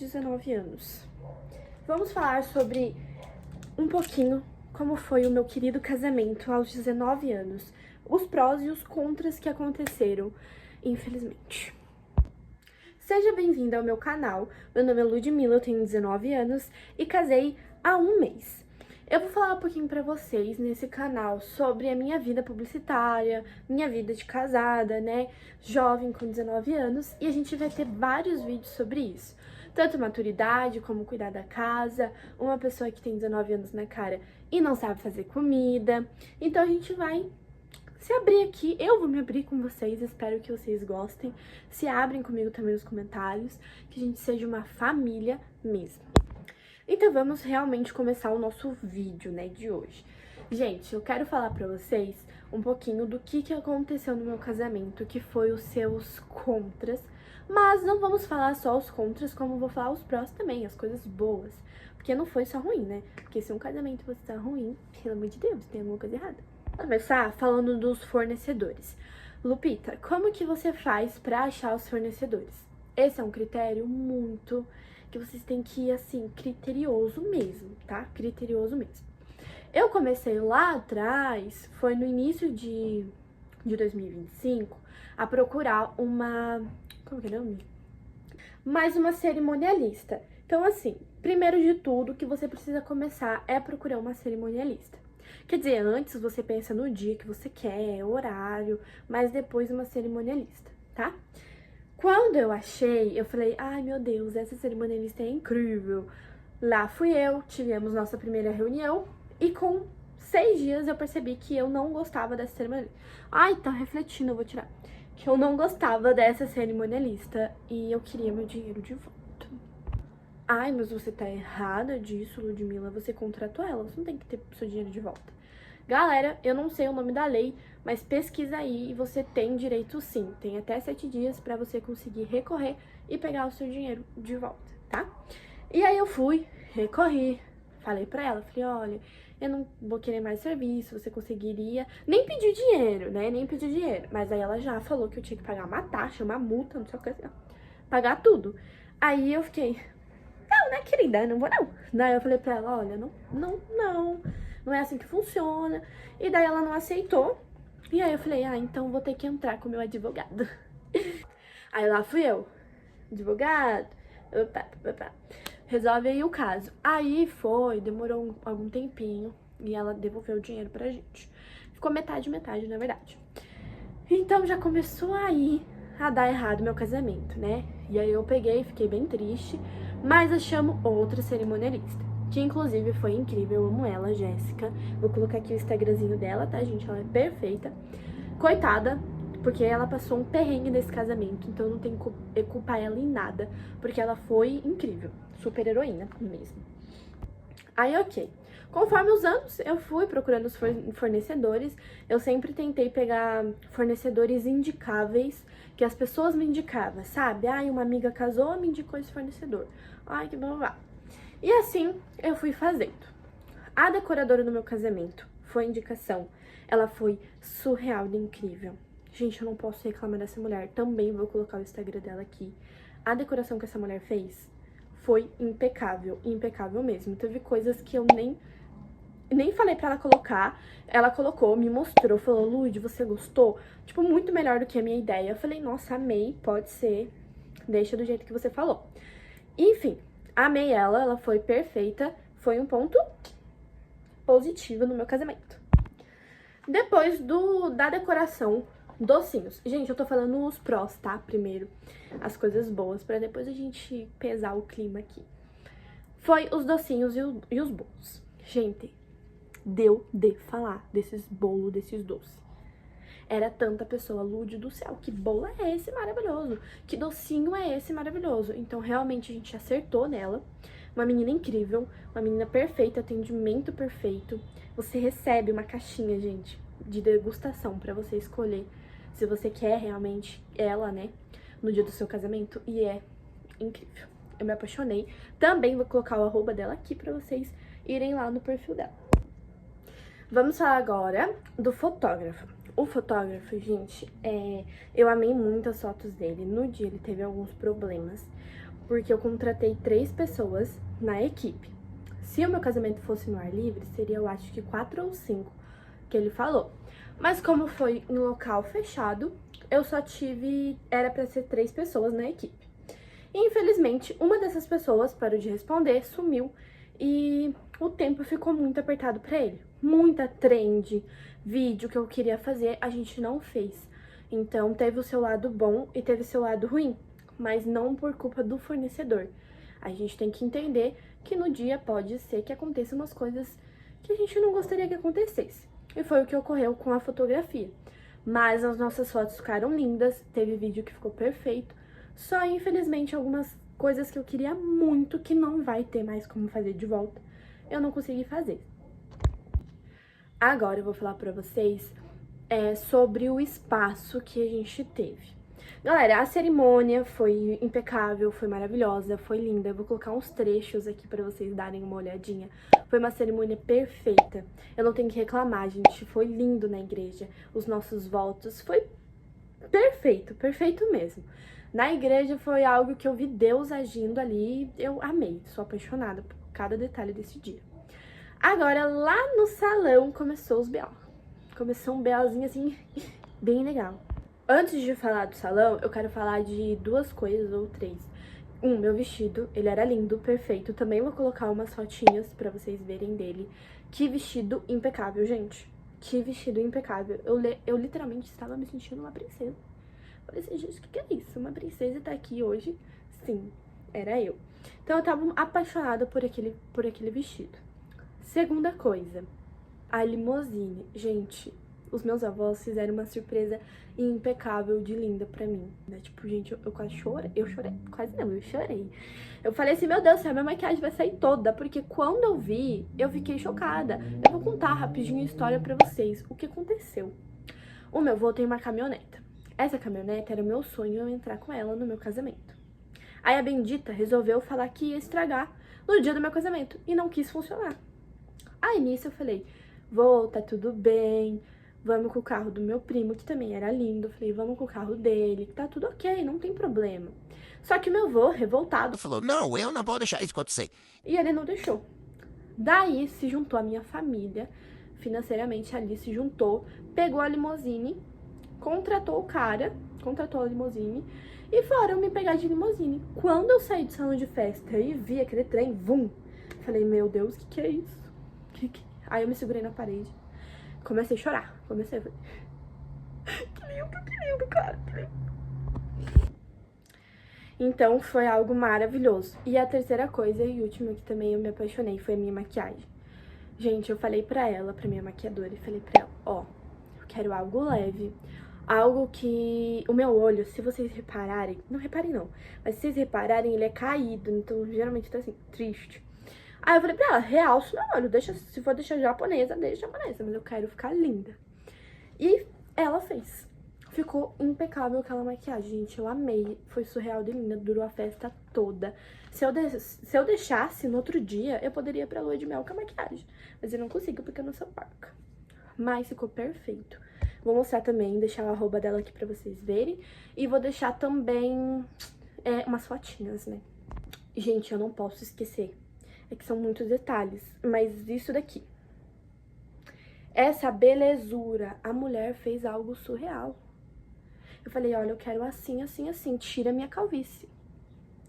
19 anos. Vamos falar sobre um pouquinho como foi o meu querido casamento aos 19 anos. Os prós e os contras que aconteceram, infelizmente. Seja bem-vinda ao meu canal. Meu nome é Ludmilla, eu tenho 19 anos e casei há um mês. Eu vou falar um pouquinho pra vocês nesse canal sobre a minha vida publicitária, minha vida de casada, né, jovem com 19 anos, e a gente vai ter vários vídeos sobre isso. Tanto maturidade, como cuidar da casa, uma pessoa que tem 19 anos na cara e não sabe fazer comida. Então a gente vai se abrir aqui, eu vou me abrir com vocês, espero que vocês gostem. Se abrem comigo também nos comentários, que a gente seja uma família mesmo. Então vamos realmente começar o nosso vídeo, né, de hoje. Gente, eu quero falar pra vocês um pouquinho do que aconteceu no meu casamento, que foi os seus contras. Mas não vamos falar só os contras, como vou falar os prós também, as coisas boas. Porque não foi só ruim, né? Porque se um casamento você tá ruim, pelo amor de Deus, tem alguma coisa errada. Vou começar falando dos fornecedores. Lupita, como que você faz pra achar os fornecedores? Esse é um critério muito que vocês têm que ir, assim, criterioso mesmo, tá? Criterioso mesmo. Eu comecei lá atrás, foi no início de 2025, a procurar uma... como que é o nome? Mais uma cerimonialista. Então, assim, primeiro de tudo, o que você precisa começar é procurar uma cerimonialista. Quer dizer, antes você pensa no dia que você quer, horário, mas depois uma cerimonialista, tá? Quando eu achei, eu falei, ai meu Deus, essa cerimonialista é incrível. Lá fui eu, tivemos nossa primeira reunião e com 6 dias eu percebi que eu não gostava dessa cerimonialista. Ai, tá refletindo, eu vou tirar. Que eu não gostava dessa cerimonialista e eu queria meu dinheiro de volta. Ai, mas você tá errada disso, Ludmilla, você contratou ela, você não tem que ter seu dinheiro de volta. Galera, eu não sei o nome da lei, mas pesquisa aí e você tem direito sim. Tem até 7 dias pra você conseguir recorrer e pegar o seu dinheiro de volta, tá? E aí eu fui, recorri, falei pra ela, falei, olha, eu não vou querer mais serviço, você conseguiria... Nem pediu dinheiro, né? Nem pediu dinheiro. Mas aí ela já falou que eu tinha que pagar uma taxa, uma multa, não sei o que, pagar tudo. Aí eu fiquei, não, né, querida, não vou não. Daí eu falei pra ela, olha, não é assim que funciona. E daí ela não aceitou. E aí eu falei, então vou ter que entrar com o meu advogado. Aí lá fui eu, advogado, resolve aí o caso. Aí demorou algum tempinho e ela devolveu o dinheiro pra gente. Ficou metade, metade, na verdade. Então já começou aí a dar errado meu casamento, né? E aí eu peguei, fiquei bem triste, mas achamos outra cerimonialista, que inclusive foi incrível, eu amo ela, Jéssica. Vou colocar aqui o Instagramzinho dela, tá, gente? Ela é perfeita. Coitada, porque ela passou um perrengue nesse casamento, então eu não tenho que culpar ela em nada, porque ela foi incrível, super heroína mesmo. Aí, ok. Conforme os anos, eu fui procurando os fornecedores, eu sempre tentei pegar fornecedores indicáveis, que as pessoas me indicavam, sabe? Uma amiga casou, me indicou esse fornecedor. Ai, que blá, blá, blá. E assim, eu fui fazendo. A decoradora do meu casamento foi indicação. Ela foi surreal de incrível. Gente, eu não posso reclamar dessa mulher. Também vou colocar o Instagram dela aqui. A decoração que essa mulher fez foi impecável, impecável mesmo. Teve coisas que eu nem falei pra ela colocar. Ela colocou, me mostrou, falou, Lud, você gostou? Tipo, muito melhor do que a minha ideia. Eu falei, nossa, amei, pode ser. Deixa do jeito que você falou. Enfim, amei ela foi perfeita. Foi um ponto positivo no meu casamento. Depois da decoração, docinhos. Gente, eu tô falando os prós, tá? Primeiro, as coisas boas, pra depois a gente pesar o clima aqui. Foi os docinhos e os bolos. Gente, deu de falar desses bolos, desses doces. Era tanta pessoa, Lud do céu, que bolo é esse maravilhoso? Que docinho é esse maravilhoso? Então, realmente, a gente acertou nela. Uma menina incrível, uma menina perfeita, atendimento perfeito. Você recebe uma caixinha, gente, de degustação pra você escolher se você quer realmente ela, né, no dia do seu casamento. E é incrível. Eu me apaixonei. Também vou colocar o arroba dela aqui pra vocês irem lá no perfil dela. Vamos falar agora do fotógrafo. O fotógrafo, gente, eu amei muito as fotos dele. No dia ele teve alguns problemas, porque eu contratei 3 pessoas na equipe. Se o meu casamento fosse no ar livre, seria, eu acho que 4 ou 5 que ele falou. Mas como foi em local fechado, eu só tive... Era pra ser 3 pessoas na equipe. E, infelizmente, uma dessas pessoas parou de responder, sumiu, e o tempo ficou muito apertado pra ele. Muita trend, vídeo que eu queria fazer, a gente não fez. Então, teve o seu lado bom e teve o seu lado ruim, mas não por culpa do fornecedor. A gente tem que entender que no dia pode ser que aconteçam umas coisas que a gente não gostaria que acontecesse. E foi o que ocorreu com a fotografia. Mas as nossas fotos ficaram lindas, teve vídeo que ficou perfeito. Só, infelizmente, algumas coisas que eu queria muito, que não vai ter mais como fazer de volta, eu não consegui fazer. Agora eu vou falar pra vocês sobre o espaço que a gente teve. Galera, a cerimônia foi impecável, foi maravilhosa, foi linda. Eu vou colocar uns trechos aqui pra vocês darem uma olhadinha. Foi uma cerimônia perfeita. Eu não tenho que reclamar, gente. Foi lindo na igreja. Os nossos votos foi perfeito, perfeito mesmo. Na igreja foi algo que eu vi Deus agindo ali. Eu amei, sou apaixonada por cada detalhe desse dia. Agora, lá no salão, começou os B.O. Começou um B.O.zinho assim, bem legal. Antes de falar do salão, eu quero falar de 2 coisas ou 3. Meu vestido, ele era lindo, perfeito. Também vou colocar umas fotinhas pra vocês verem dele. Que vestido impecável, gente. Que vestido impecável. Eu literalmente estava me sentindo uma princesa. Falei assim, gente, o que é isso? Uma princesa tá aqui hoje? Sim, era eu. Então eu tava apaixonada por aquele vestido. Segunda coisa, a limousine. Gente, os meus avós fizeram uma surpresa impecável de linda pra mim, né? Tipo, gente, eu quase chorei. Eu chorei, quase não, eu chorei. Eu falei assim, meu Deus do céu, minha maquiagem vai sair toda, porque quando eu vi, eu fiquei chocada. Eu vou contar rapidinho a história pra vocês, o que aconteceu. O meu avô tem uma caminhoneta. Essa caminhonete era meu sonho, eu entrar com ela no meu casamento. Aí a bendita resolveu falar que ia estragar no dia do meu casamento e não quis funcionar. Aí nisso eu falei, vô, tá tudo bem, vamos com o carro do meu primo, que também era lindo. Eu falei, vamos com o carro dele, que tá tudo ok, não tem problema. Só que meu vô, revoltado, Falou, não, eu não vou deixar isso acontecer. e ele não deixou. Daí se juntou a minha família, financeiramente ali se juntou, pegou a limousine, contratou o cara, contratou a limousine e foram me pegar de limousine. Quando eu saí do salão de festa e vi aquele trem, vum, falei, meu Deus, o que é isso? Aí eu me segurei na parede, comecei a chorar, falei, que lindo, cara, que lindo. Então foi algo maravilhoso. E a terceira coisa e última que também eu me apaixonei foi a minha maquiagem. Gente, eu falei pra ela, pra minha maquiadora, e falei pra ela, ó, eu quero algo leve, algo que... O meu olho, se vocês repararem, não reparem não, mas se vocês repararem, ele é caído, então geralmente tá assim, triste. Aí eu falei pra ela, realça o meu olho, deixa, se for deixar japonesa, deixa japonesa, mas eu quero ficar linda. E ela fez. Ficou impecável aquela maquiagem, gente, eu amei, foi surreal de linda, durou a festa toda. Se eu deixasse no outro dia, eu poderia ir pra lua de mel com a maquiagem, mas eu não consigo porque eu não sou porca. Mas ficou perfeito. Vou mostrar também, deixar o arroba dela aqui pra vocês verem. E vou deixar também umas fotinhas, né? Gente, eu não posso esquecer. É que são muitos detalhes. Mas isso daqui. Essa belezura. A mulher fez algo surreal. Eu falei, olha, eu quero assim, assim, assim. Tira minha calvície.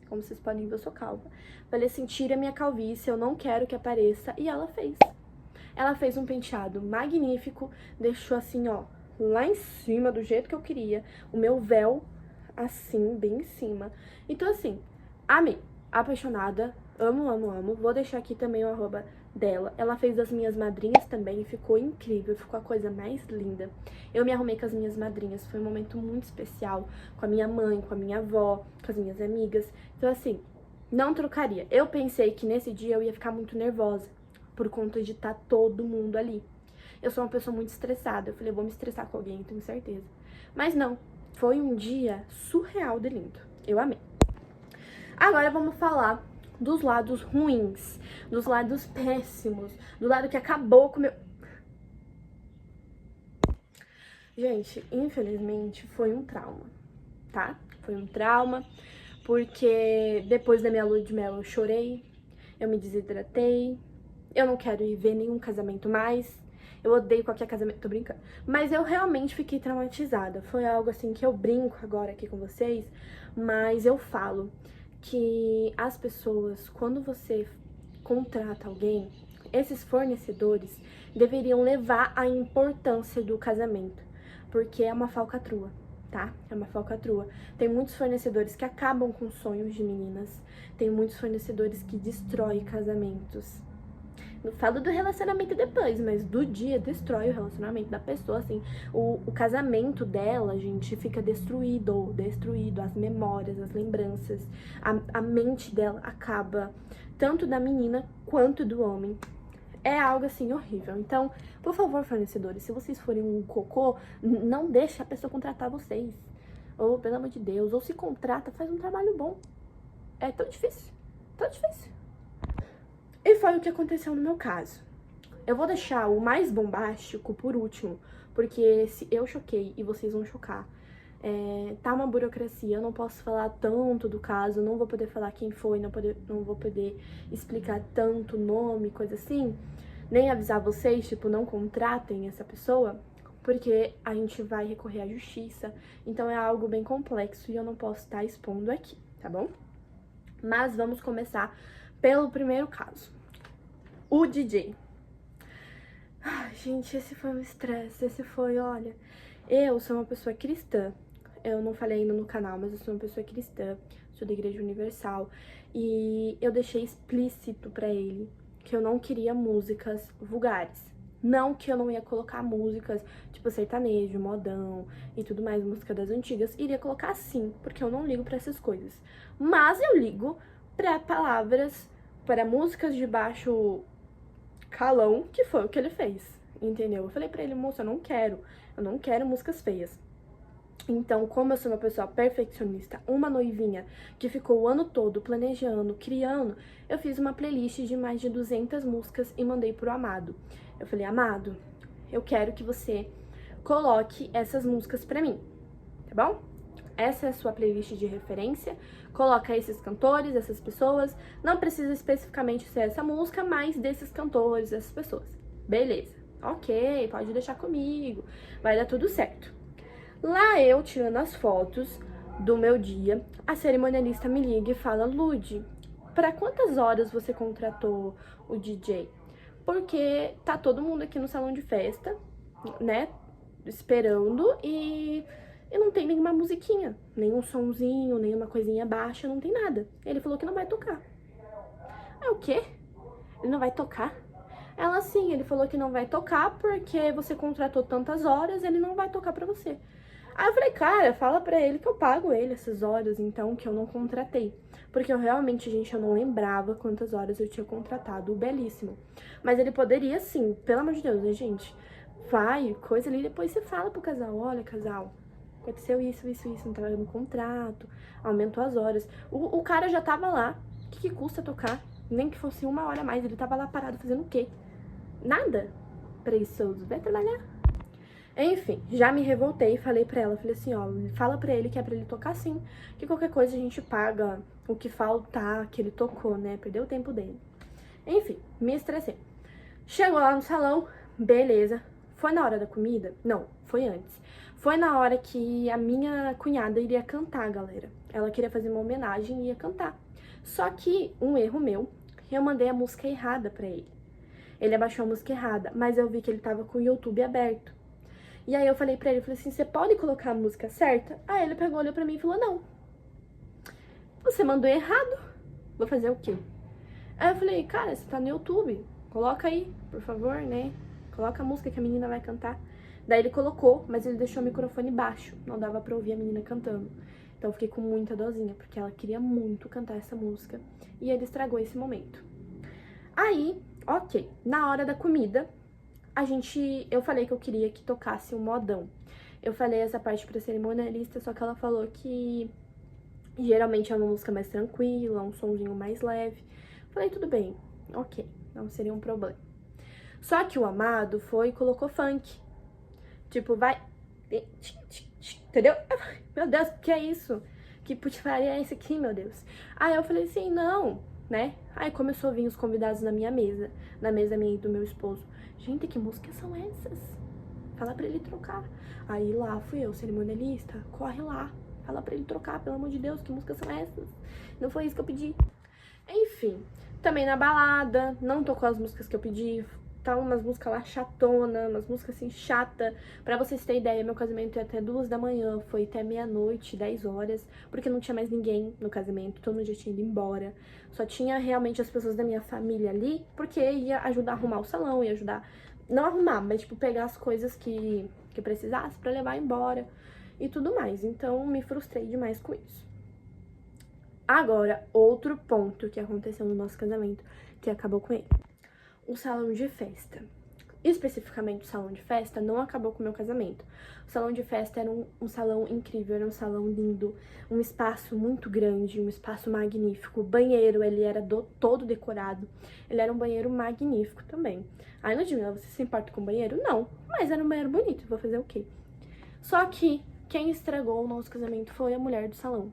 Como vocês podem ver, eu sou calva. Falei assim, tira minha calvície, eu não quero que apareça. E ela fez. Ela fez um penteado magnífico, deixou assim, ó, lá em cima, do jeito que eu queria. O meu véu, assim, bem em cima. Então, assim, amei. Apaixonada, amo, amo, amo. Vou deixar aqui também o arroba dela. Ela fez das minhas madrinhas também, ficou incrível, ficou a coisa mais linda. Eu me arrumei com as minhas madrinhas, foi um momento muito especial, com a minha mãe, com a minha avó, com as minhas amigas. Então, assim, não trocaria. Eu pensei que nesse dia eu ia ficar muito nervosa, por conta de estar todo mundo ali. Eu sou uma pessoa muito estressada. Eu falei, eu vou me estressar com alguém, tenho certeza. Mas não, foi um dia surreal de lindo. Eu amei. Agora vamos falar dos lados ruins, dos lados péssimos, do lado que acabou com o meu... Gente, infelizmente foi um trauma, tá? Foi um trauma, porque depois da minha lua de mel eu chorei, eu me desidratei, eu não quero ir ver nenhum casamento mais, eu odeio qualquer casamento, tô brincando. Mas eu realmente fiquei traumatizada, foi algo assim que eu brinco agora aqui com vocês, mas eu falo que as pessoas, quando você contrata alguém, esses fornecedores deveriam levar a importância do casamento, porque é uma falcatrua, tá? É uma falcatrua. Tem muitos fornecedores que acabam com sonhos de meninas, tem muitos fornecedores que destroem casamentos. Não falo do relacionamento depois, mas do dia destrói o relacionamento da pessoa, assim. O casamento dela, gente, fica destruído, as memórias, as lembranças. A mente dela acaba, tanto da menina quanto do homem. É algo, assim, horrível. Então, por favor, fornecedores, se vocês forem um cocô, não deixe a pessoa contratar vocês. Ou, pelo amor de Deus, ou se contrata, faz um trabalho bom. É tão difícil, tão difícil. E foi o que aconteceu no meu caso. Eu vou deixar o mais bombástico por último, porque se eu choquei e vocês vão chocar. Tá uma burocracia, eu não posso falar tanto do caso, não vou poder falar quem foi, não vou poder explicar tanto nome, coisa assim, nem avisar vocês, tipo, não contratem essa pessoa, porque a gente vai recorrer à justiça, então é algo bem complexo e eu não posso estar expondo aqui, tá bom? Mas vamos começar pelo primeiro caso. O DJ. Ai, gente, esse foi um estresse, olha, eu sou uma pessoa cristã, eu não falei ainda no canal, mas eu sou uma pessoa cristã, sou da Igreja Universal, e eu deixei explícito pra ele que eu não queria músicas vulgares. Não que eu não ia colocar músicas, tipo sertanejo, modão e tudo mais, música das antigas, iria colocar sim, porque eu não ligo pra essas coisas. Mas eu ligo pra palavras, para músicas de baixo calão, que foi o que ele fez, entendeu? Eu falei pra ele, moça, eu não quero músicas feias. Então, como eu sou uma pessoa perfeccionista, uma noivinha que ficou o ano todo planejando, criando, eu fiz uma playlist de mais de 200 músicas e mandei pro Amado. Eu falei, Amado, eu quero que você coloque essas músicas pra mim, tá bom? Essa é a sua playlist de referência, coloca esses cantores, essas pessoas, não precisa especificamente ser essa música, mas desses cantores, dessas pessoas. Beleza, ok, pode deixar comigo, vai dar tudo certo. Lá eu, tirando as fotos do meu dia, a cerimonialista me liga e fala, Lud, para quantas horas você contratou o DJ? Porque tá todo mundo aqui no salão de festa, né, esperando e não tem nenhuma musiquinha, nenhum sonzinho, nenhuma coisinha baixa, não tem nada. Ele falou que não vai tocar. É o quê? Ele não vai tocar? Ela, sim, ele falou que não vai tocar porque você contratou tantas horas, ele não vai tocar pra você. Aí eu falei, cara, fala pra ele que eu pago ele essas horas, então, que eu não contratei. Porque eu realmente, gente, eu não lembrava quantas horas eu tinha contratado o Belíssimo. Mas ele poderia, sim, pelo amor de Deus, né, gente? Vai, coisa ali, depois você fala pro casal, olha, casal, aconteceu isso, não tava no contrato, aumentou as horas. O cara já tava lá, o que custa tocar? Nem que fosse 1 hora a mais, ele tava lá parado fazendo o quê? Nada. Preguiçoso, vai trabalhar. Enfim, já me revoltei e falei pra ela, falei assim, ó, fala pra ele que é pra ele tocar sim, que qualquer coisa a gente paga o que faltar, que ele tocou, né, perdeu o tempo dele. Enfim, me estressei. Chegou lá no salão, beleza. Foi na hora da comida? Não, foi antes. Foi na hora que a minha cunhada iria cantar, galera. Ela queria fazer uma homenagem e ia cantar. Só que, um erro meu, eu mandei a música errada pra ele. Ele abaixou a música errada, mas eu vi que ele tava com o YouTube aberto. E aí eu falei pra ele, falei assim, você pode colocar a música certa? Aí ele pegou, olhou pra mim e falou, não. Você mandou errado? Vou fazer o quê? Aí eu falei, cara, você tá no YouTube, coloca aí, por favor, né? Coloca a música que a menina vai cantar. Daí ele colocou, mas ele deixou o microfone baixo, não dava pra ouvir a menina cantando. Então eu fiquei com muita dosinha, porque ela queria muito cantar essa música. E ele estragou esse momento. Aí, ok, na hora da comida, eu falei que eu queria que tocasse um modão. Eu falei essa parte pra cerimonialista, só que ela falou que geralmente é uma música mais tranquila, um sonzinho mais leve. Falei, tudo bem, ok, não seria um problema. Só que o Amado foi e colocou funk. Tipo, vai... Entendeu? Meu Deus, o que é isso? O Que putifaria é esse aqui, meu Deus? Aí eu falei assim, não, né? Aí começou a vir os convidados na minha mesa, na mesa minha e do meu esposo. Gente, que músicas são essas? Fala pra ele trocar. Aí lá fui eu, cerimonialista, corre lá. Fala pra ele trocar, pelo amor de Deus, que músicas são essas? Não foi isso que eu pedi. Enfim, também na balada, não tocou as músicas que eu pedi. Tá umas músicas lá chatona, umas músicas assim chata. Pra vocês terem ideia, meu casamento ia até 2 da manhã, foi até meia-noite, 10 horas, porque não tinha mais ninguém no casamento, todo mundo já tinha ido embora. Só tinha realmente as pessoas da minha família ali, porque ia ajudar a arrumar o salão, ia ajudar, não arrumar, mas tipo pegar as coisas que precisasse pra levar embora e tudo mais. Então me frustrei demais com isso. Agora, outro ponto que aconteceu no nosso casamento, que acabou com ele. O salão de festa. Especificamente o salão de festa não acabou com o meu casamento. O salão de festa era um salão incrível, era um salão lindo, um espaço muito grande, um espaço magnífico. O banheiro, ele era todo decorado, ele era um banheiro magnífico também. Aí, Ludmilla, você se importa com o banheiro? Não, mas era um banheiro bonito, vou fazer o quê? Só que quem estragou o nosso casamento foi a mulher do salão.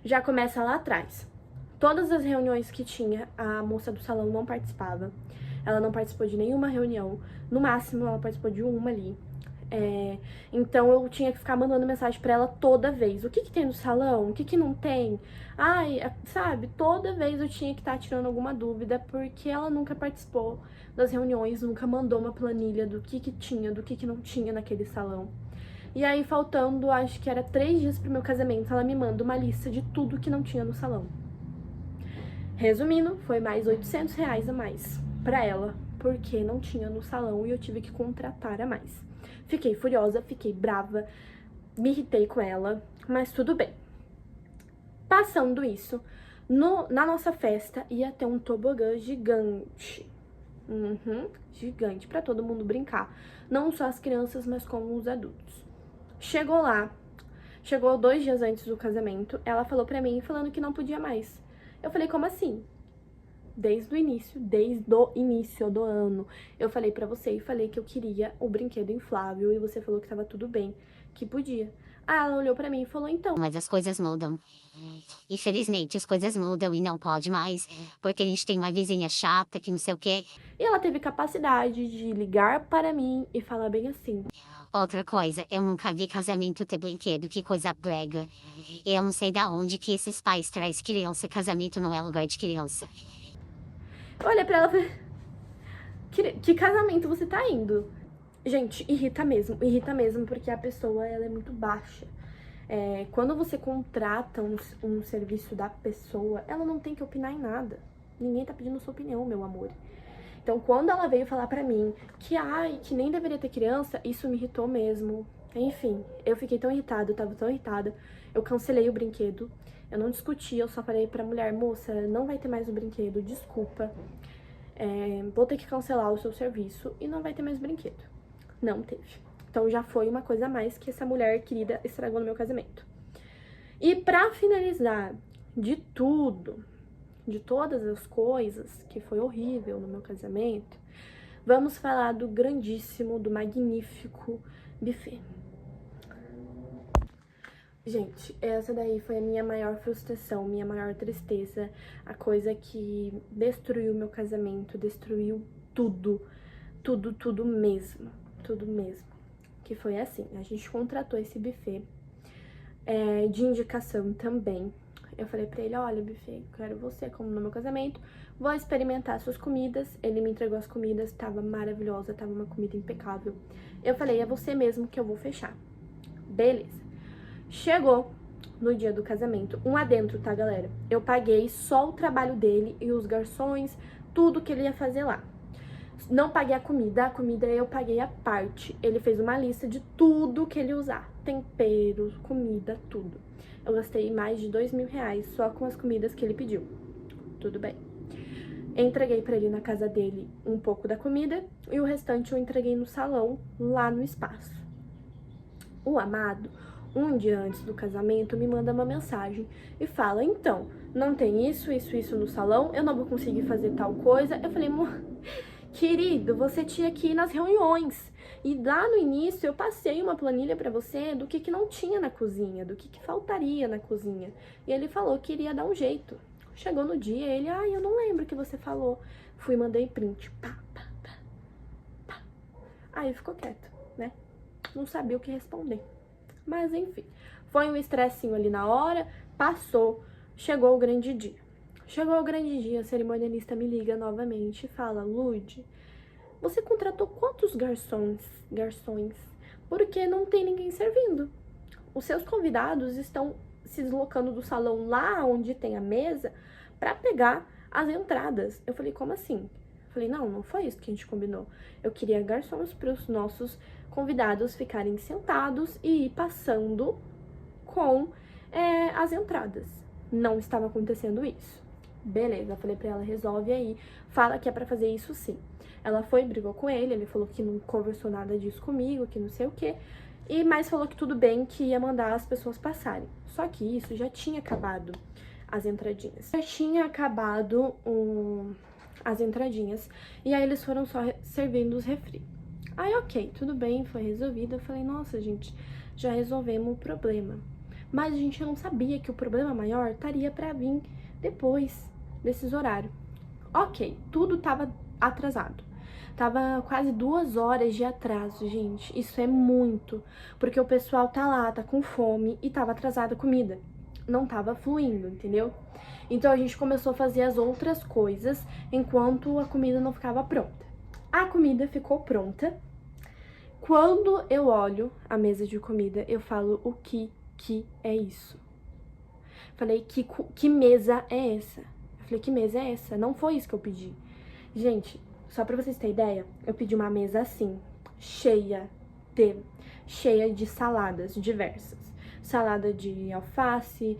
Já começa lá atrás. Todas as reuniões que tinha, a moça do salão não participava. Ela não participou de nenhuma reunião. No máximo, ela participou de uma ali. Então, eu tinha que ficar mandando mensagem pra ela toda vez. O que tem no salão? O que não tem? Ai, sabe? Toda vez eu tinha que estar tirando alguma dúvida, porque ela nunca participou das reuniões, nunca mandou uma planilha do que tinha, do que não tinha naquele salão. E aí, faltando, acho que era 3 dias pro meu casamento, ela me manda uma lista de tudo que não tinha no salão. Resumindo, foi mais R$800 a mais pra ela, porque não tinha no salão e eu tive que contratar a mais. Fiquei furiosa, fiquei brava, me irritei com ela, mas tudo bem. Passando isso, na nossa festa ia ter um tobogã gigante. Gigante, pra todo mundo brincar. Não só as crianças, mas como os adultos. Chegou 2 dias antes do casamento, ela falou pra mim, falando que não podia mais. Eu falei, como assim? Desde o início do ano, eu falei pra você e falei que eu queria o brinquedo inflável e você falou que tava tudo bem, que podia. Ah, ela olhou pra mim e falou, então... Mas as coisas mudam. Infelizmente, as coisas mudam e não pode mais, porque a gente tem uma vizinha chata que não sei o quê. E ela teve capacidade de ligar para mim e falar bem assim. Outra coisa, eu nunca vi casamento ter brinquedo, que coisa brega. Eu não sei da onde que esses pais trazem criança, casamento não é lugar de criança. Eu olhei pra ela e falei, que casamento você tá indo? Gente, irrita mesmo, porque a pessoa, ela é muito baixa. Quando você contrata um serviço da pessoa, ela não tem que opinar em nada. Ninguém tá pedindo sua opinião, meu amor. Então, quando ela veio falar pra mim que nem deveria ter criança, isso me irritou mesmo. Enfim, eu fiquei tão irritada, eu tava tão irritada. Eu cancelei o brinquedo, eu não discuti, eu só falei pra mulher, moça, não vai ter mais o brinquedo, desculpa. Vou ter que cancelar o seu serviço e não vai ter mais brinquedo. Não teve. Então, já foi uma coisa a mais que essa mulher querida estragou no meu casamento. E pra finalizar, de todas as coisas que foi horrível no meu casamento, vamos falar do grandíssimo, do magnífico buffet. Gente, essa daí foi a minha maior frustração, minha maior tristeza, a coisa que destruiu meu casamento, destruiu tudo mesmo, tudo mesmo. Que foi assim, a gente contratou esse buffet de indicação também. Eu falei pra ele, olha, buffet, quero você como no meu casamento, vou experimentar suas comidas. Ele me entregou as comidas, tava maravilhosa, tava uma comida impecável. Eu falei, é você mesmo que eu vou fechar. Beleza. Chegou no dia do casamento, um adentro, tá, galera? Eu paguei só o trabalho dele e os garçons, tudo que ele ia fazer lá. Não paguei a comida eu paguei a parte. Ele fez uma lista de tudo que ele ia usar, temperos, comida, tudo. Eu gastei mais de R$2.000 só com as comidas que ele pediu. Tudo bem. Entreguei pra ele na casa dele um pouco da comida e o restante eu entreguei no salão, lá no espaço. O amado, um dia antes do casamento, me manda uma mensagem e fala, então, não tem isso no salão, eu não vou conseguir fazer tal coisa. Eu falei, amor, querido, você tinha que ir nas reuniões. E lá no início eu passei uma planilha pra você do que não tinha na cozinha, do que faltaria na cozinha. E ele falou que iria dar um jeito. Chegou no dia, ele, eu não lembro o que você falou. Fui, mandei print. Pá, pá, pá, pá. Aí ficou quieto, né? Não sabia o que responder. Mas enfim, foi um estressinho ali na hora, passou, chegou o grande dia. Chegou o grande dia, a cerimonialista me liga novamente e fala, Lude, você contratou quantos garçons? Porque não tem ninguém servindo. Os seus convidados estão se deslocando do salão lá onde tem a mesa para pegar as entradas. Eu falei, como assim? Eu falei, não foi isso que a gente combinou. Eu queria garçons para os nossos convidados ficarem sentados e ir passando com as entradas. Não estava acontecendo isso. Beleza, eu falei pra ela, resolve aí, fala que é pra fazer isso sim. Ela foi, brigou com ele falou que não conversou nada disso comigo, que não sei o quê. Mas falou que tudo bem, que ia mandar as pessoas passarem. Só que isso já tinha acabado as entradinhas. Já tinha acabado as entradinhas. E aí eles foram só servindo os refri. Aí ok, tudo bem, foi resolvido. Eu falei, nossa gente, já resolvemos o problema. Mas a gente não sabia que o problema maior estaria pra vir depois desses horários. Ok, tudo tava atrasado. Tava quase 2 horas de atraso, gente. Isso é muito. Porque o pessoal tá lá, tá com fome e tava atrasada a comida. Não tava fluindo, entendeu? Então a gente começou a fazer as outras coisas enquanto a comida não ficava pronta. A comida ficou pronta. Quando eu olho a mesa de comida, eu falo, o que é isso? Falei, que mesa é essa? Eu falei, que mesa é essa? Não foi isso que eu pedi. Gente, só pra vocês terem ideia, eu pedi uma mesa assim, cheia de saladas diversas. Salada de alface,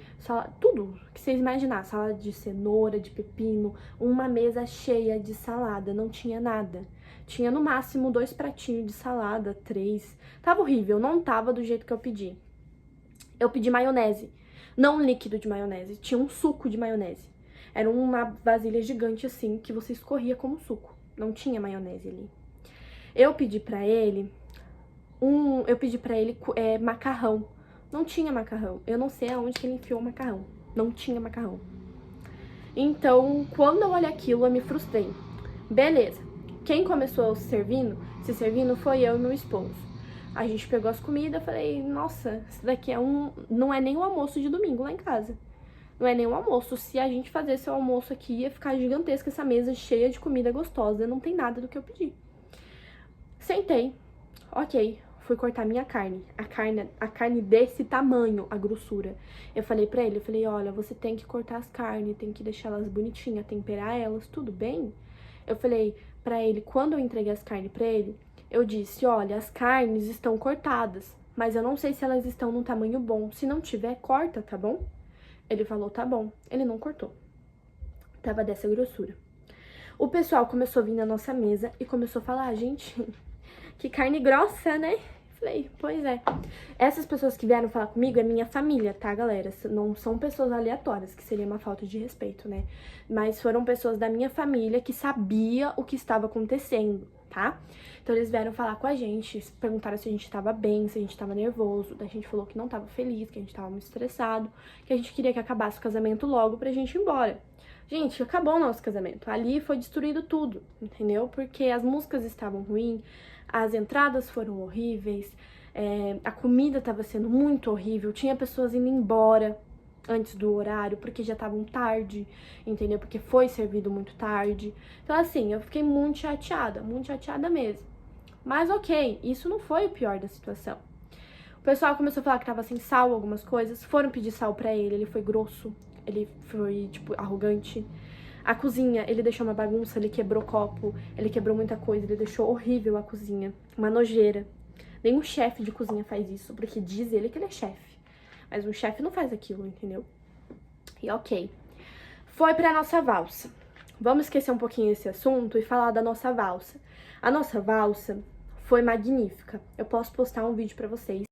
tudo que vocês imaginar. Salada de cenoura, de pepino, uma mesa cheia de salada, não tinha nada. Tinha no máximo 2 pratinhos de salada, 3. Tava horrível, não tava do jeito que eu pedi. Eu pedi maionese, não um líquido de maionese, tinha um suco de maionese. Era uma vasilha gigante assim, que você escorria como suco. Não tinha maionese ali. Eu pedi pra ele macarrão. Não tinha macarrão. Eu não sei aonde que ele enfiou o macarrão. Não tinha macarrão. Então, quando eu olhei aquilo, eu me frustrei. Beleza. Quem começou se servindo foi eu e meu esposo. A gente pegou as comidas, falei, nossa, isso daqui não é nem o almoço de domingo lá em casa. Não é nem um almoço. Se a gente fizesse o almoço aqui, ia ficar gigantesca essa mesa cheia de comida gostosa. Não tem nada do que eu pedi. Sentei. Ok. Fui cortar minha carne. A carne desse tamanho, a grossura. Eu falei pra ele, olha, você tem que cortar as carnes, tem que deixar elas bonitinhas, temperar elas, tudo bem? Eu falei pra ele, quando eu entreguei as carnes pra ele, eu disse, olha, as carnes estão cortadas, mas eu não sei se elas estão num tamanho bom. Se não tiver, corta, tá bom? Ele falou, tá bom. Ele não cortou. Tava dessa grossura. O pessoal começou a vir na nossa mesa e começou a falar, gente, que carne grossa, né? Falei, pois é. Essas pessoas que vieram falar comigo é minha família, tá, galera? Não são pessoas aleatórias, que seria uma falta de respeito, né? Mas foram pessoas da minha família que sabia o que estava acontecendo, tá? Então eles vieram falar com a gente, perguntaram se a gente tava bem, se a gente tava nervoso. A gente falou que não tava feliz, que a gente tava muito estressado, que a gente queria que acabasse o casamento logo pra gente ir embora. Gente, acabou o nosso casamento. Ali foi destruído tudo, entendeu? Porque as músicas estavam ruins, as entradas foram horríveis, a comida tava sendo muito horrível, tinha pessoas indo embora antes do horário, porque já estavam tarde, entendeu? Porque foi servido muito tarde. Então, assim, eu fiquei muito chateada mesmo. Mas ok, isso não foi o pior da situação. O pessoal começou a falar que tava sem sal, algumas coisas, foram pedir sal pra ele foi grosso, ele foi, tipo, arrogante. A cozinha, ele deixou uma bagunça, ele quebrou copo, ele quebrou muita coisa, ele deixou horrível a cozinha, uma nojeira. Nenhum chefe de cozinha faz isso, porque diz ele que ele é chefe. Mas um chefe não faz aquilo, entendeu? E ok. Foi pra nossa valsa. Vamos esquecer um pouquinho esse assunto e falar da nossa valsa. A nossa valsa foi magnífica. Eu posso postar um vídeo pra vocês.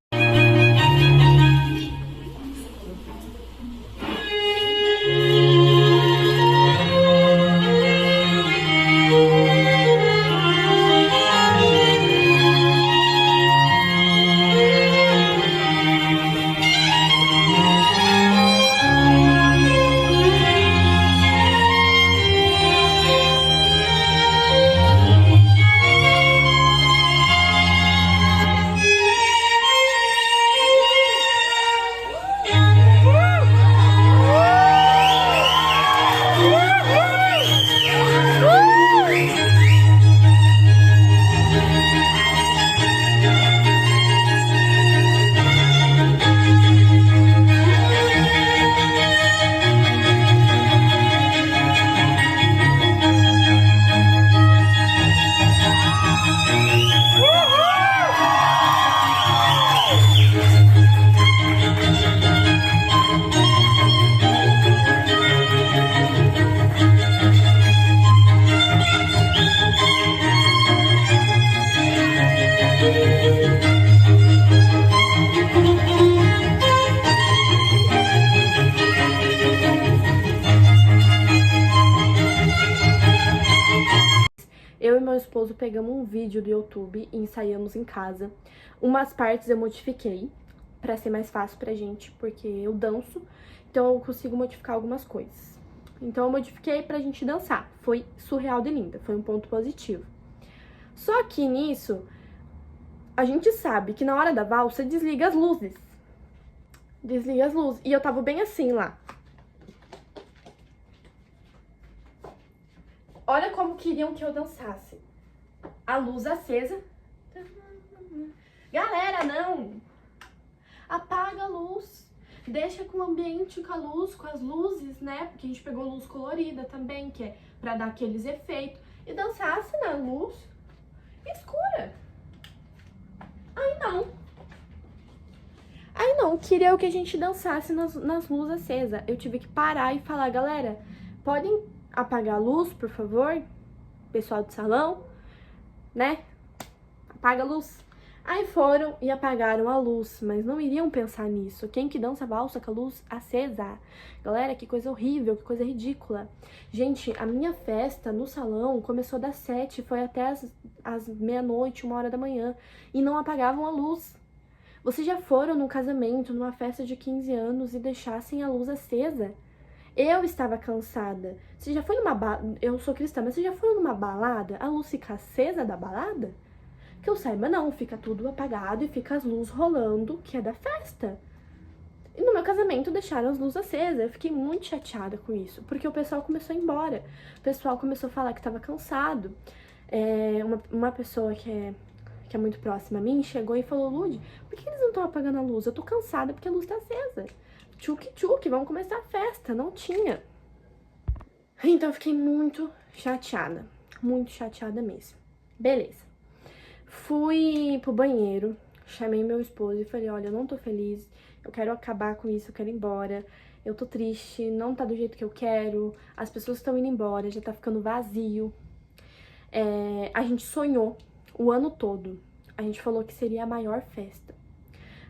meu esposo pegamos um vídeo do YouTube e ensaiamos em casa. Umas partes eu modifiquei pra ser mais fácil pra gente, porque eu danço, então eu consigo modificar algumas coisas. Então eu modifiquei pra gente dançar. Foi surreal de linda, foi um ponto positivo. Só que nisso, a gente sabe que na hora da valsa desliga as luzes. Desliga as luzes. E eu tava bem assim lá. Olha como queriam que eu dançasse. A luz acesa. Galera, não! Apaga a luz. Deixa com o ambiente, com a luz, com as luzes, né? Porque a gente pegou luz colorida também, que é pra dar aqueles efeitos. E dançasse na luz escura. Aí não, queria que a gente dançasse nas luzes acesas. Eu tive que parar e falar, galera, podem apagar a luz, por favor? Pessoal do salão, né? Apaga a luz. Aí foram e apagaram a luz, mas não iriam pensar nisso. Quem que dança valsa com a luz acesa? Galera, que coisa horrível, que coisa ridícula. Gente, a minha festa no salão começou das 7, foi até as meia-noite, 1h da manhã, e não apagavam a luz. Vocês já foram num casamento, numa festa de 15 anos e deixassem a luz acesa? Eu estava cansada. Você já foi numa balada? Eu sou cristã, mas você já foi numa balada? A luz fica acesa da balada? Que eu saiba, não, fica tudo apagado e fica as luzes rolando, que é da festa. E no meu casamento deixaram as luzes acesas. Eu fiquei muito chateada com isso, porque o pessoal começou a ir embora. O pessoal começou a falar que estava cansado. Uma pessoa que é muito próxima a mim chegou e falou, Lud, por que eles não estão apagando a luz? Eu tô cansada porque a luz tá acesa. Tchuc, vamos começar a festa. Não tinha. Então eu fiquei muito chateada mesmo. Beleza. Fui pro banheiro, chamei meu esposo e falei, olha, eu não tô feliz, eu quero acabar com isso, eu quero ir embora, eu tô triste, não tá do jeito que eu quero, as pessoas estão indo embora, já tá ficando vazio. A gente sonhou o ano todo, a gente falou que seria a maior festa.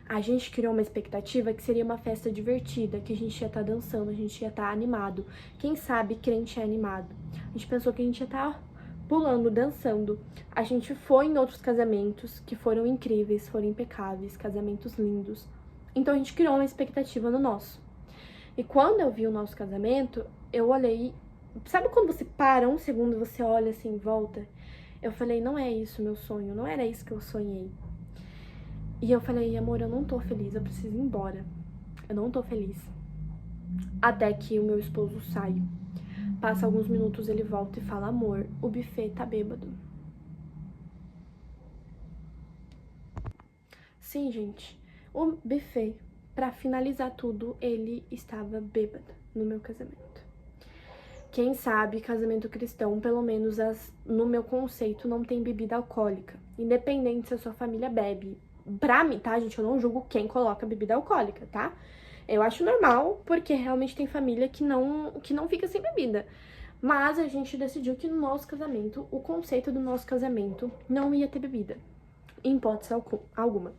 A gente criou uma expectativa que seria uma festa divertida, que a gente ia estar dançando, a gente ia estar animado. Quem sabe crente é animado. A gente pensou que a gente ia estar pulando, dançando. A gente foi em outros casamentos que foram incríveis, foram impecáveis, casamentos lindos. Então a gente criou uma expectativa no nosso. E quando eu vi o nosso casamento, eu olhei... Sabe quando você para um segundo e você olha assim em volta? Eu falei, não é isso meu sonho, não era isso que eu sonhei. E eu falei, amor, eu não tô feliz, eu preciso ir embora. Eu não tô feliz. Até que o meu esposo sai. Passa alguns minutos, ele volta e fala, amor, o buffet tá bêbado. Sim, gente, o buffet, pra finalizar tudo, ele estava bêbado no meu casamento. Quem sabe, casamento cristão, pelo menos no meu conceito, não tem bebida alcoólica. Independente se a sua família bebe. Pra mim, tá, gente, eu não julgo quem coloca bebida alcoólica, tá? Eu acho normal, porque realmente tem família que não fica sem bebida. Mas a gente decidiu que no nosso casamento, o conceito do nosso casamento não ia ter bebida. Em hipótese alguma.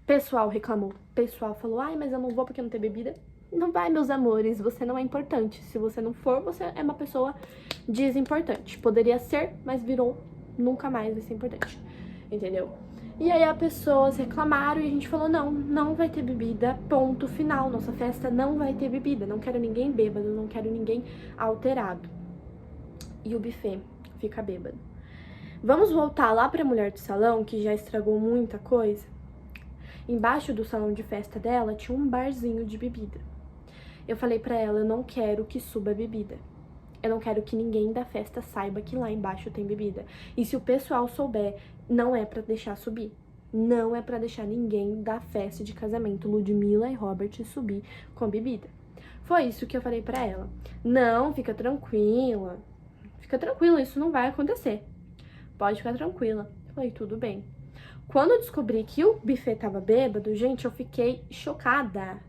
Pessoal reclamou. Pessoal falou, ai, mas eu não vou porque não tem bebida. Não vai, meus amores, você não é importante. Se você não for, você é uma pessoa desimportante. Poderia ser, mas virou, nunca mais vai ser importante. Entendeu? E aí as pessoas reclamaram e a gente falou, não vai ter bebida, ponto final. Nossa festa não vai ter bebida, não quero ninguém bêbado, não quero ninguém alterado. E o buffet fica bêbado. Vamos voltar lá pra mulher do salão, que já estragou muita coisa? Embaixo do salão de festa dela tinha um barzinho de bebida. Eu falei pra ela, eu não quero que suba bebida. Eu não quero que ninguém da festa saiba que lá embaixo tem bebida. E se o pessoal souber, não é pra deixar subir. Não é pra deixar ninguém da festa de casamento, Ludmilla e Robert, subir com bebida. Foi isso que eu falei pra ela. Não, fica tranquila. Fica tranquila, isso não vai acontecer. Pode ficar tranquila. Eu falei, tudo bem. Quando eu descobri que o buffet tava bêbado, gente, eu fiquei chocada.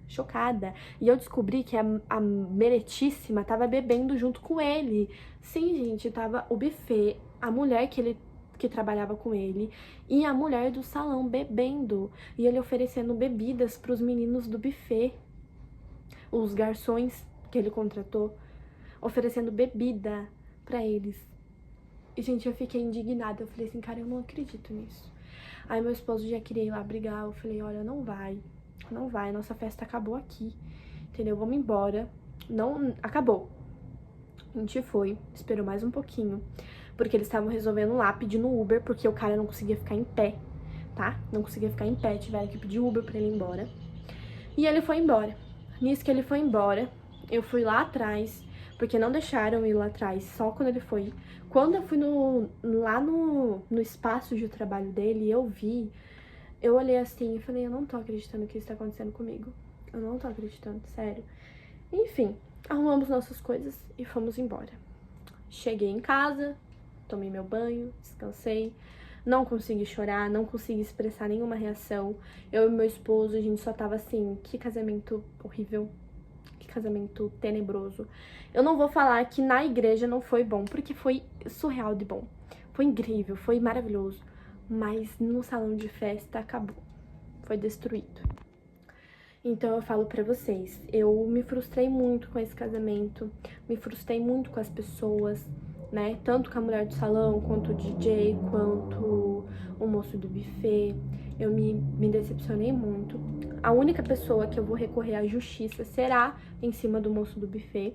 E eu descobri que a meretíssima tava bebendo junto com ele. Sim, gente, tava o buffet, a mulher que trabalhava com ele e a mulher do salão bebendo. E ele oferecendo bebidas pros meninos do buffet. Os garçons que ele contratou, oferecendo bebida pra eles. E, gente, eu fiquei indignada. Eu falei assim, cara, eu não acredito nisso. Aí meu esposo já queria ir lá brigar. Eu falei, olha, não vai. Não vai, nossa festa acabou aqui. Entendeu? Vamos embora. Não, acabou. A gente foi, esperou mais um pouquinho. Porque eles estavam resolvendo lá, pedindo Uber, porque o cara não conseguia ficar em pé, tá? Não conseguia ficar em pé, tiveram que pedir Uber pra ele ir embora. E ele foi embora. Nisso que ele foi embora, eu fui lá atrás, porque não deixaram eu ir lá atrás, só quando ele foi. Quando eu fui lá no espaço de trabalho dele, eu vi, eu olhei assim e falei, eu não tô acreditando que isso tá acontecendo comigo. Eu não tô acreditando, sério. Enfim, arrumamos nossas coisas e fomos embora. Cheguei em casa, tomei meu banho, descansei. Não consegui chorar, não consegui expressar nenhuma reação. Eu e meu esposo, a gente só tava assim, que casamento horrível, que casamento tenebroso. Eu não vou falar que na igreja não foi bom, porque foi surreal de bom. Foi incrível, foi maravilhoso. Mas no salão de festa acabou, foi destruído. Então eu falo pra vocês, eu me frustrei muito com esse casamento, me frustrei muito com as pessoas, né? Tanto com a mulher do salão, quanto o DJ, quanto o moço do buffet. Eu me decepcionei muito. A única pessoa que eu vou recorrer à justiça será em cima do moço do buffet,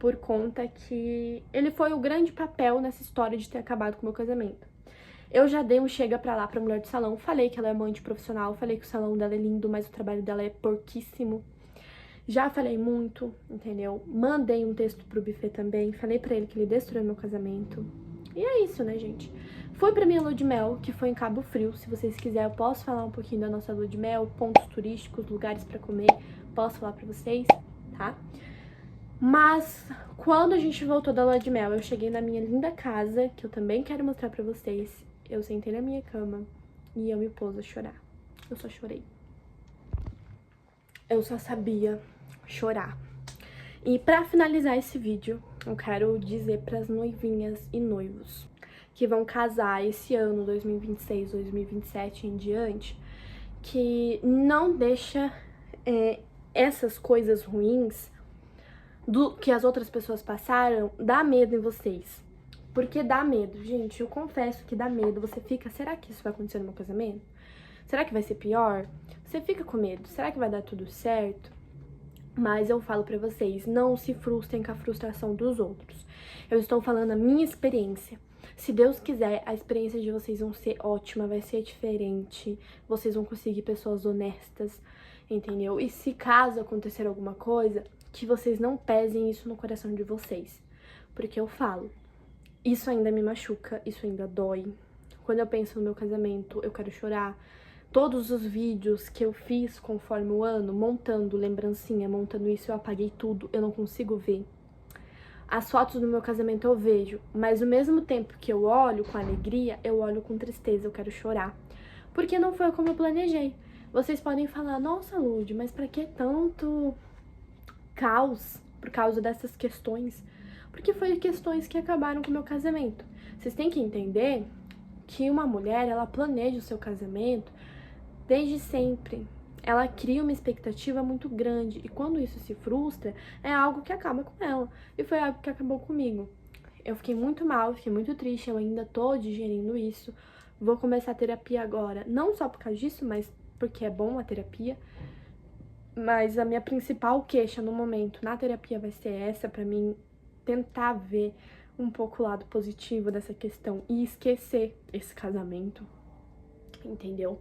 por conta que ele foi o grande papel nessa história de ter acabado com o meu casamento. Eu já dei um chega pra lá pra mulher do salão, falei que ela é amante profissional, falei que o salão dela é lindo, mas o trabalho dela é porquíssimo. Já falei muito, entendeu? Mandei um texto pro buffet também, falei pra ele que ele destruiu meu casamento. E é isso, né, gente? Fui pra minha lua de mel, que foi em Cabo Frio. Se vocês quiserem, eu posso falar um pouquinho da nossa lua de mel, pontos turísticos, lugares pra comer, posso falar pra vocês, tá? Mas, quando a gente voltou da lua de mel, eu cheguei na minha linda casa, que eu também quero mostrar pra vocês. Eu sentei na minha cama e eu me pus a chorar. Eu só chorei. Eu só sabia chorar. E pra finalizar esse vídeo, eu quero dizer pras noivinhas e noivos que vão casar esse ano, 2026, 2027 em diante, que não deixa essas coisas ruins que as outras pessoas passaram dar medo em vocês. Porque dá medo, gente, eu confesso que dá medo. Você fica, será que isso vai acontecer no meu casamento? Será que vai ser pior? Você fica com medo, será que vai dar tudo certo? Mas eu falo pra vocês, não se frustrem com a frustração dos outros. Eu estou falando a minha experiência. Se Deus quiser, a experiência de vocês vão ser ótima, vai ser diferente. Vocês vão conseguir pessoas honestas, entendeu? E se caso acontecer alguma coisa, que vocês não pesem isso no coração de vocês. Porque eu falo, isso ainda me machuca, isso ainda dói. Quando eu penso no meu casamento, eu quero chorar. Todos os vídeos que eu fiz conforme o ano, montando lembrancinha, montando isso, eu apaguei tudo, eu não consigo ver. As fotos do meu casamento eu vejo, mas ao mesmo tempo que eu olho com alegria, eu olho com tristeza, eu quero chorar. Porque não foi como eu planejei. Vocês podem falar, nossa, Lud, mas pra que tanto caos por causa dessas questões? Porque foi questões que acabaram com o meu casamento. Vocês têm que entender que uma mulher, ela planeja o seu casamento desde sempre. Ela cria uma expectativa muito grande e quando isso se frustra, é algo que acaba com ela. E foi algo que acabou comigo. Eu fiquei muito mal, fiquei muito triste, eu ainda tô digerindo isso. Vou começar a terapia agora, não só por causa disso, mas porque é bom a terapia. Mas a minha principal queixa no momento na terapia vai ser essa, pra mim tentar ver um pouco o lado positivo dessa questão e esquecer esse casamento, entendeu?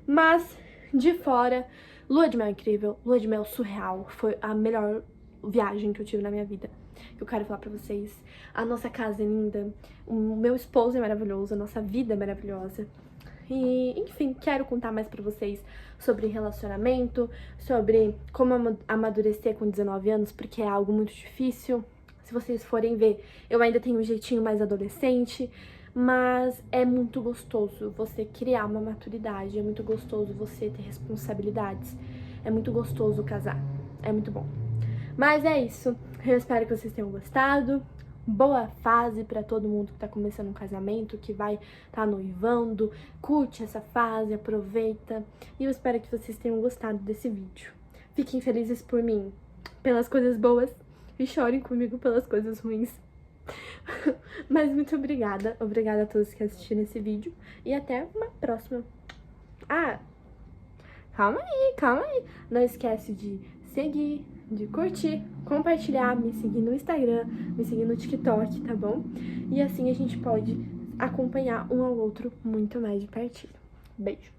Mas, de fora, lua de mel incrível, lua de mel surreal, foi a melhor viagem que eu tive na minha vida. Eu quero falar pra vocês, a nossa casa é linda, o meu esposo é maravilhoso, a nossa vida é maravilhosa. E, enfim, quero contar mais pra vocês sobre relacionamento, sobre como amadurecer com 19 anos, porque é algo muito difícil. Se vocês forem ver, eu ainda tenho um jeitinho mais adolescente, mas é muito gostoso você criar uma maturidade, é muito gostoso você ter responsabilidades, é muito gostoso casar, é muito bom. Mas é isso, eu espero que vocês tenham gostado. Boa fase pra todo mundo que tá começando um casamento, que vai tá noivando, curte essa fase, aproveita. E eu espero que vocês tenham gostado desse vídeo. Fiquem felizes por mim, pelas coisas boas, e chorem comigo pelas coisas ruins. Mas muito obrigada. Obrigada a todos que assistiram esse vídeo. E até uma próxima. Ah, calma aí. Não esquece de seguir, de curtir, compartilhar, me seguir no Instagram, me seguir no TikTok, tá bom? E assim a gente pode acompanhar um ao outro muito mais de pertinho. Beijo!